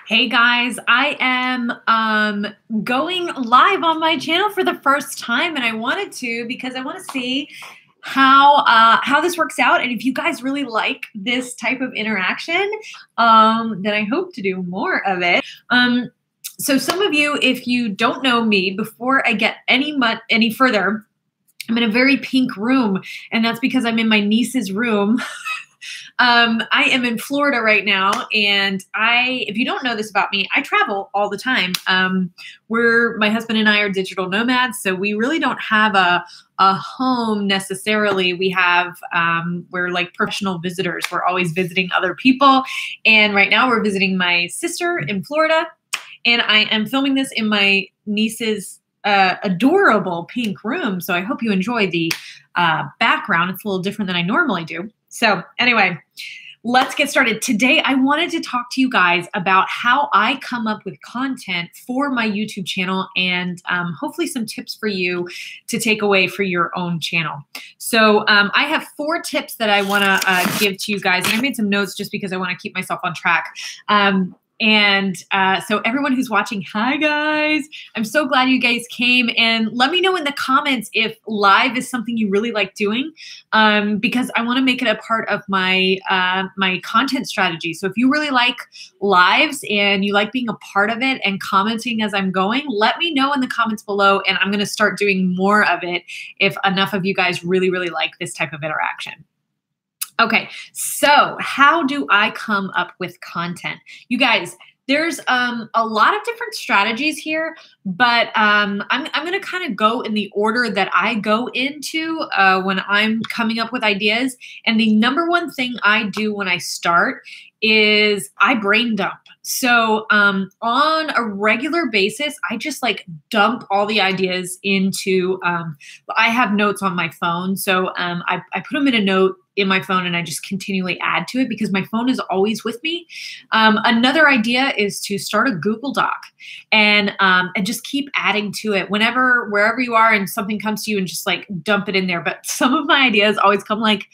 Hey guys, I am going live on my channel for the first time, and I wanted to because I want to see how this works out, and if you guys really like this type of interaction, then I hope to do more of it. So some of you, if you don't know me, before I get any further, I'm in a very pink room, and that's because I'm in my niece's room. I am in Florida right now, and if you don't know this about me, I travel all the time. My husband and I are digital nomads, so we really don't have a home necessarily. We're like professional visitors. We're always visiting other people. And right now we're visiting my sister in Florida, and I am filming this in my niece's adorable pink room. So I hope you enjoy the background. It's a little different than I normally do. So anyway, let's get started. Today, I wanted to talk to you guys about how I come up with content for my YouTube channel, and hopefully some tips for you to take away for your own channel. So I have 4 tips that I want to give to you guys, and I made some notes just because I want to keep myself on track. So everyone who's watching, hi guys. I'm so glad you guys came, and let me know in the comments if live is something you really like doing, because I want to make it a part of my my content strategy. So if you really like lives and you like being a part of it and commenting as I'm going, let me know in the comments below, and I'm going to start doing more of it if enough of you guys really, really like this type of interaction. Okay, so how do I come up with content? You guys, there's a lot of different strategies here, but I'm going to kind of go in the order that I go into when I'm coming up with ideas. And the number one thing I do when I start is I brain dump. So on a regular basis, I just like dump all the ideas into, I have notes on my phone. So I put them in a note in my phone, and I just continually add to it because my phone is always with me. Another idea is to start a Google Doc and just keep adding to it wherever you are and something comes to you, and just like dump it in there. But some of my ideas always come like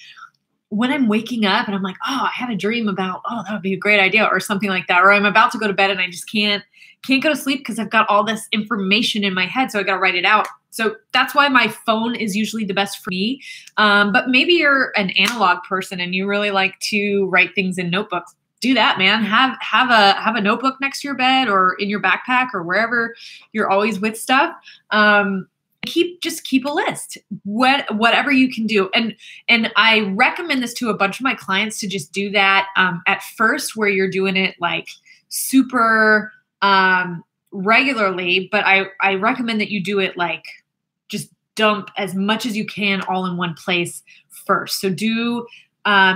when I'm waking up and I'm like, oh, I had a dream about, oh, that would be a great idea, or something like that. Or I'm about to go to bed and I just can't go to sleep because I've got all this information in my head, so I got to write it out. So that's why my phone is usually the best for me. But maybe you're an analog person and you really like to write things in notebooks. Do that, man. Have a notebook next to your bed or in your backpack or wherever you're always with stuff. Just keep a list, whatever you can do. And I recommend this to a bunch of my clients to just do that at first, where you're doing it like super regularly. But I recommend that you do it like just dump as much as you can all in one place first. So do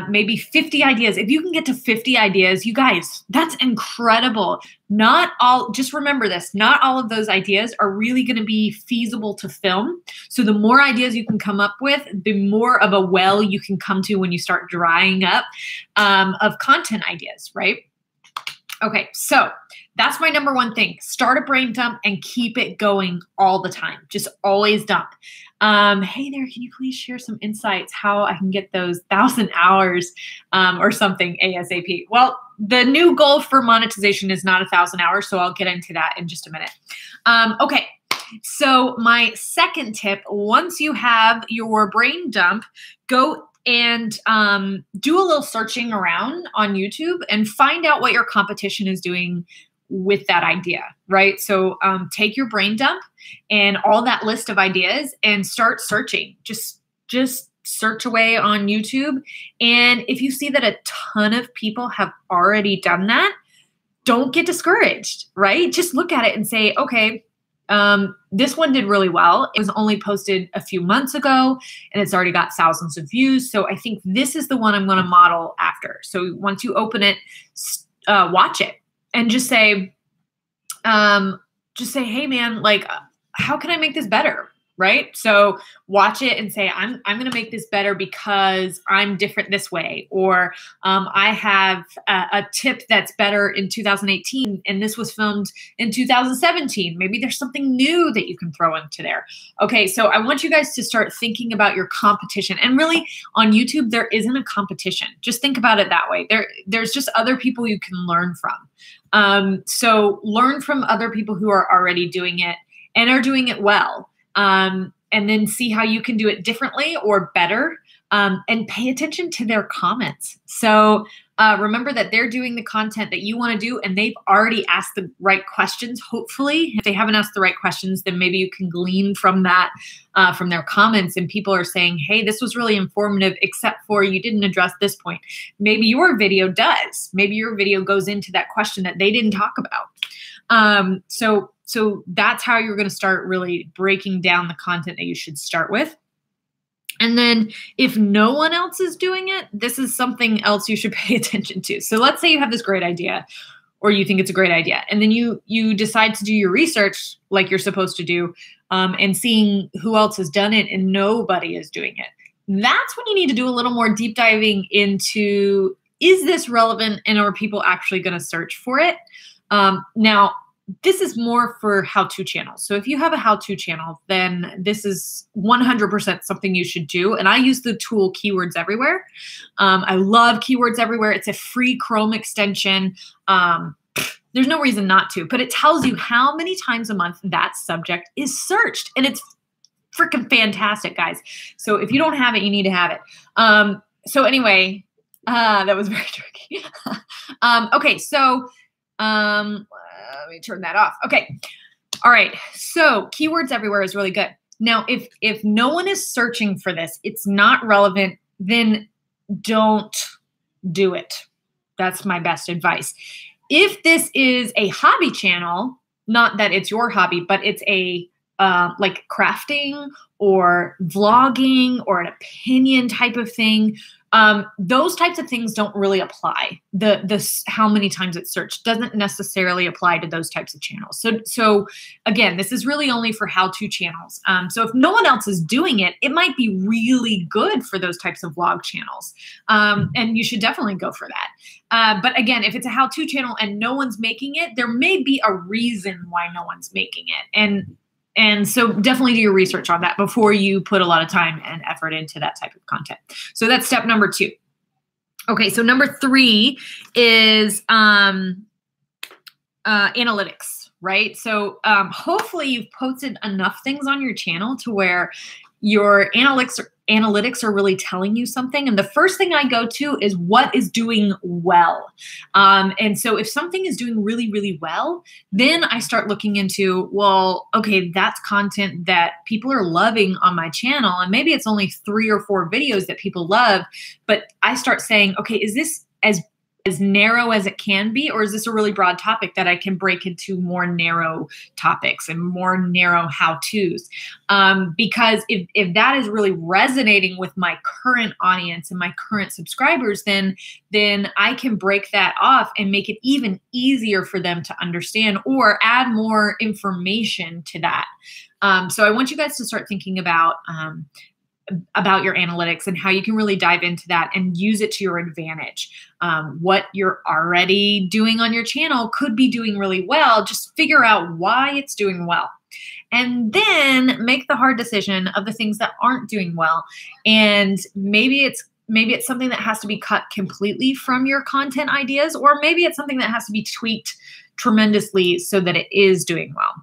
maybe 50 ideas. If you can get to 50 ideas, you guys, that's incredible. Just remember this, not all of those ideas are really going to be feasible to film. So the more ideas you can come up with, the more of a well you can come to when you start drying up of content ideas, right? Okay, so that's my number one thing. Start a brain dump and keep it going all the time. Just always dump. Hey there, can you please share some insights how I can get those 1,000 hours or something ASAP? Well, the new goal for monetization is not 1,000 hours, so I'll get into that in just a minute. Okay, so my second tip, once you have your brain dump, go and do a little searching around on YouTube and find out what your competition is doing with that idea, right? So take your brain dump and all that list of ideas and start searching. Just search away on YouTube. And if you see that a ton of people have already done that, don't get discouraged, right? Just look at it and say, okay, this one did really well. It was only posted a few months ago and it's already got thousands of views. So I think this is the one I'm going to model after. So once you open it, watch it and just say, hey man, like, how can I make this better? Right? So watch it and say, I'm going to make this better because I'm different this way. Or I have a tip that's better in 2018 and this was filmed in 2017. Maybe there's something new that you can throw into there. Okay, so I want you guys to start thinking about your competition. And really on YouTube, there isn't a competition. Just think about it that way. There's just other people you can learn from. So learn from other people who are already doing it and are doing it well. And then see how you can do it differently or better, and pay attention to their comments. So remember that they're doing the content that you want to do, and they've already asked the right questions, hopefully. If they haven't asked the right questions, then maybe you can glean from that, from their comments, and people are saying, hey, this was really informative, except for you didn't address this point. Maybe your video does. Maybe your video goes into that question that they didn't talk about. So that's how you're going to start really breaking down the content that you should start with. And then if no one else is doing it, this is something else you should pay attention to. So let's say you have this great idea, or you think it's a great idea, and then you decide to do your research like you're supposed to do, and seeing who else has done it and nobody is doing it. That's when you need to do a little more deep diving into, is this relevant, and are people actually going to search for it? Now, this is more for how-to channels. So if you have a how-to channel, then this is 100% something you should do. And I use the tool Keywords Everywhere. I love Keywords Everywhere. It's a free Chrome extension. There's no reason not to, but it tells you how many times a month that subject is searched. And it's freaking fantastic, guys. So if you don't have it, you need to have it. So anyway, that was very tricky. Okay, so let me turn that off. Okay. All right. So Keywords Everywhere is really good. Now, if no one is searching for this, it's not relevant, then don't do it. That's my best advice. If this is a hobby channel, not that it's your hobby, but it's a like crafting or vlogging or an opinion type of thing, those types of things don't really apply. The how many times it's searched doesn't necessarily apply to those types of channels. So again, this is really only for how-to channels. So if no one else is doing it, it might be really good for those types of vlog channels. And you should definitely go for that. But again, if it's a how-to channel and no one's making it, there may be a reason why no one's making it. And so definitely do your research on that before you put a lot of time and effort into that type of content. So that's step number 2. Okay, so number 3 is analytics, right? So hopefully you've posted enough things on your channel to where your analytics are really telling you something. And the first thing I go to is what is doing well. And so if something is doing really, really well, then I start looking into, well, okay, that's content that people are loving on my channel. And maybe it's only 3 or 4 videos that people love, but I start saying, okay, is this as narrow as it can be, or is this a really broad topic that I can break into more narrow topics and more narrow how-tos? Because if that is really resonating with my current audience and my current subscribers, then I can break that off and make it even easier for them to understand or add more information to that. So I want you guys to start thinking about your analytics and how you can really dive into that and use it to your advantage. What you're already doing on your channel could be doing really well. Just figure out why it's doing well. And then make the hard decision of the things that aren't doing well. And maybe it's something that has to be cut completely from your content ideas, or maybe it's something that has to be tweaked tremendously so that it is doing well.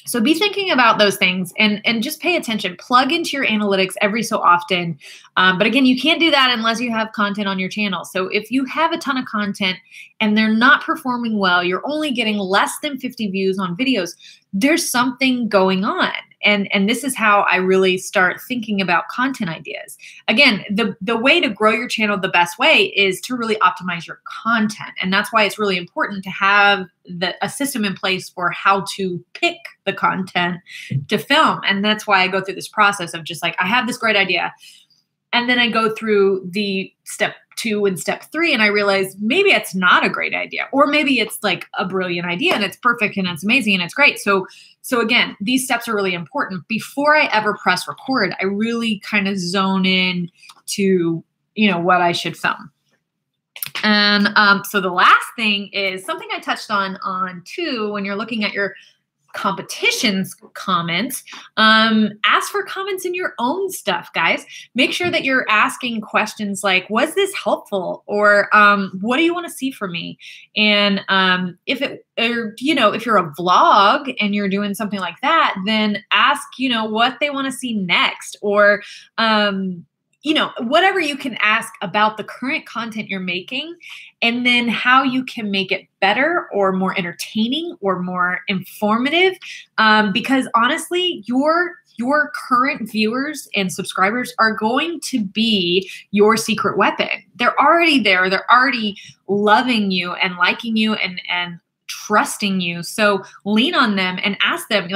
So be thinking about those things and just pay attention. Plug into your analytics every so often. But again, you can't do that unless you have content on your channel. So if you have a ton of content and they're not performing well, you're only getting less than 50 views on videos, there's something going on. And this is how I really start thinking about content ideas. Again, the way to grow your channel the best way is to really optimize your content. And that's why it's really important to have a system in place for how to pick the content to film. And that's why I go through this process of just like, I have this great idea. And then I go through the step 2 and step 3, and I realize maybe it's not a great idea, or maybe it's like a brilliant idea and it's perfect and it's amazing and it's great. So again, these steps are really important. Before I ever press record, I really kind of zone in to, what I should film. And so the last thing is something I touched on too, when you're looking at your competition's comments, ask for comments in your own stuff, guys. Make sure that you're asking questions like, was this helpful? Or what do you want to see from me? And if you're a vlog and you're doing something like that, then ask, what they want to see next, or whatever you can ask about the current content you're making, and then how you can make it better or more entertaining or more informative. Because honestly, your current viewers and subscribers are going to be your secret weapon. They're already there. They're already loving you and liking you and trusting you. So lean on them and ask them,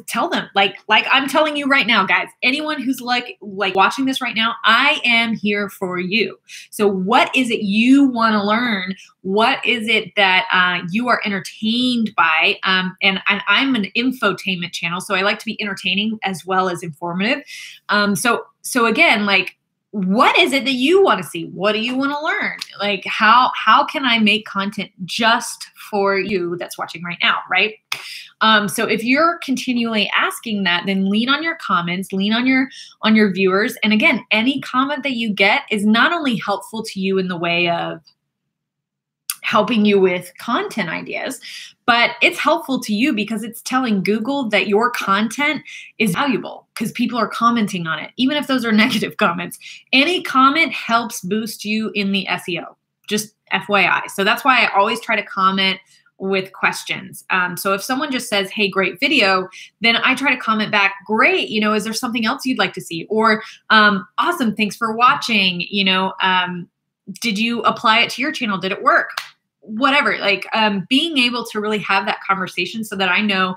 tell them, like I'm telling you right now, guys, anyone who's like watching this right now, I am here for you. So what is it you want to learn? What is it that you are entertained by? And I'm an infotainment channel, so I like to be entertaining as well as informative. So again, what is it that you want to see? What do you want to learn? How can I make content just for you that's watching right now, right? So if you're continually asking that, then lean on your comments, lean on your viewers. And again, any comment that you get is not only helpful to you in the way of helping you with content ideas, but it's helpful to you because it's telling Google that your content is valuable because people are commenting on it, even if those are negative comments. Any comment helps boost you in the SEO, just FYI. So that's why I always try to comment with questions. So if someone just says, hey, great video, then I try to comment back, great, is there something else you'd like to see? Or awesome, thanks for watching, did you apply it to your channel? Did it work? Whatever, being able to really have that conversation so that I know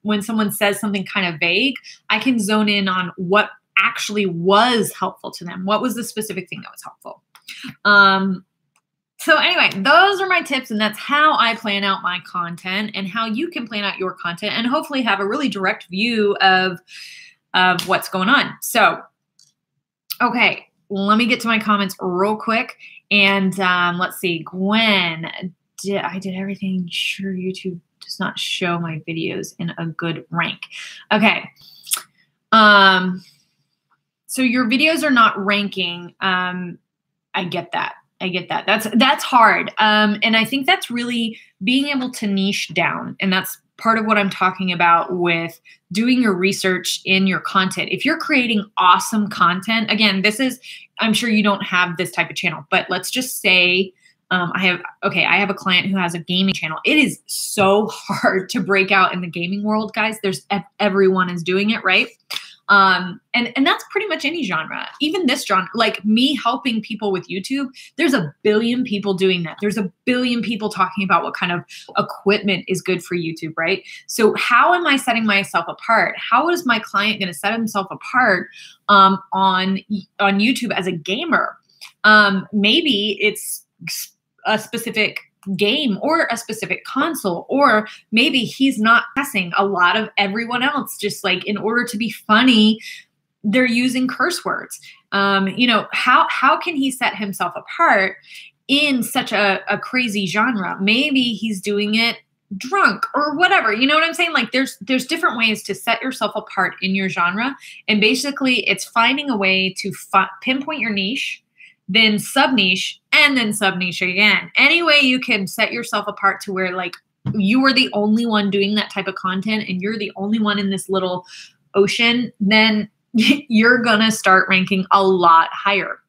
when someone says something kind of vague, I can zone in on what actually was helpful to them. What was the specific thing that was helpful? So anyway, those are my tips, and that's how I plan out my content and how you can plan out your content and hopefully have a really direct view of what's going on. So, okay, let me get to my comments real quick. And let's see, Gwen, I did everything. Sure, YouTube does not show my videos in a good rank. Okay. So your videos are not ranking. I get that. That's hard. And I think that's really being able to niche down. And that's part of what I'm talking about with doing your research in your content. If you're creating awesome content, again, I'm sure you don't have this type of channel, but let's just say I have a client who has a gaming channel. It is so hard to break out in the gaming world, guys. Everyone is doing it, right? And that's pretty much any genre, even this genre, like me helping people with YouTube. There's a billion people doing that. There's a billion people talking about what kind of equipment is good for YouTube, right? So how am I setting myself apart? How is my client going to set himself apart on YouTube as a gamer? Maybe it's a specific game or a specific console, or maybe he's not pressing a lot of everyone else, just in order to be funny, they're using curse words. How can he set himself apart in such a crazy genre? Maybe he's doing it drunk or whatever, you know what I'm saying? There's different ways to set yourself apart in your genre. And basically it's finding a way to pinpoint your niche, then sub-niche, and then sub-niche again. Any way you can set yourself apart to where you are the only one doing that type of content and you're the only one in this little ocean, then you're gonna start ranking a lot higher.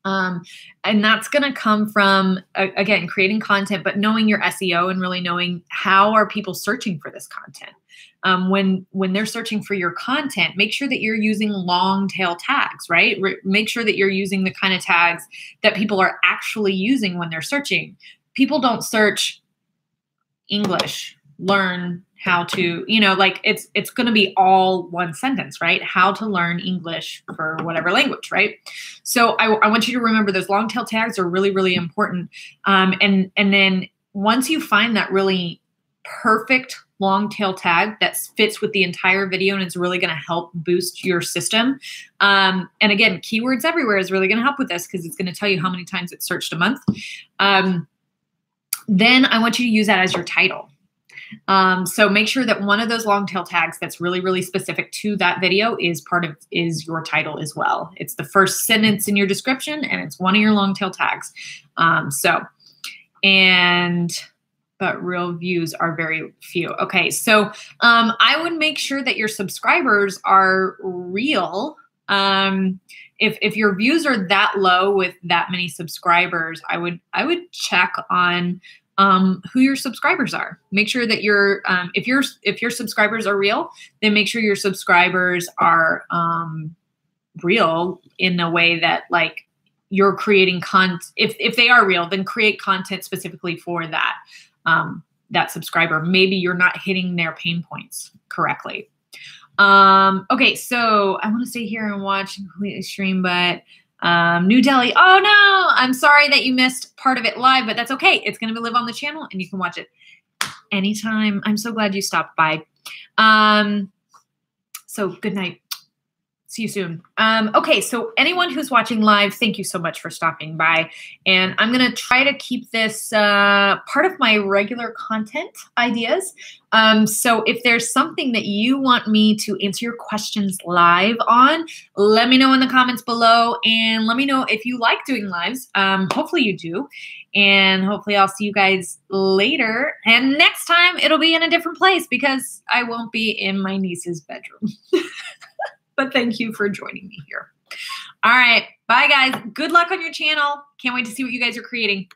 And that's gonna come from, again, creating content, but knowing your SEO and really knowing how are people searching for this content. When they're searching for your content, make sure that you're using long tail tags, right? Make sure that you're using the kind of tags that people are actually using when they're searching. People don't search English, learn how to, it's going to be all one sentence, right? How to learn English for whatever language, right? So I want you to remember those long tail tags are really, really important. And then once you find that really perfect long tail tag that fits with the entire video and it's really going to help boost your system. And again, keywords everywhere is really going to help with this because it's going to tell you how many times it's searched a month. Then I want you to use that as your title. So make sure that one of those long tail tags that's really, really specific to that video is your title as well. It's the first sentence in your description and it's one of your long tail tags. But real views are very few. Okay, so I would make sure that your subscribers are real. If your views are that low with that many subscribers, I would check on who your subscribers are. Make sure that if your subscribers are real, then make sure your subscribers are real in a way that like you're creating content. If they are real, then create content specifically for that that subscriber. Maybe you're not hitting their pain points correctly. Okay, so I want to stay here and watch and completely stream, but New Delhi. Oh no, I'm sorry that you missed part of it live, but that's okay. It's going to live on the channel and you can watch it anytime. I'm so glad you stopped by. So good night. See you soon. Okay, so anyone who's watching live, thank you so much for stopping by. And I'm going to try to keep this part of my regular content ideas. So if there's something that you want me to answer your questions live on, let me know in the comments below. And let me know if you like doing lives. Hopefully you do. And hopefully I'll see you guys later. And next time it'll be in a different place because I won't be in my niece's bedroom. But thank you for joining me here. All right. Bye, guys. Good luck on your channel. Can't wait to see what you guys are creating.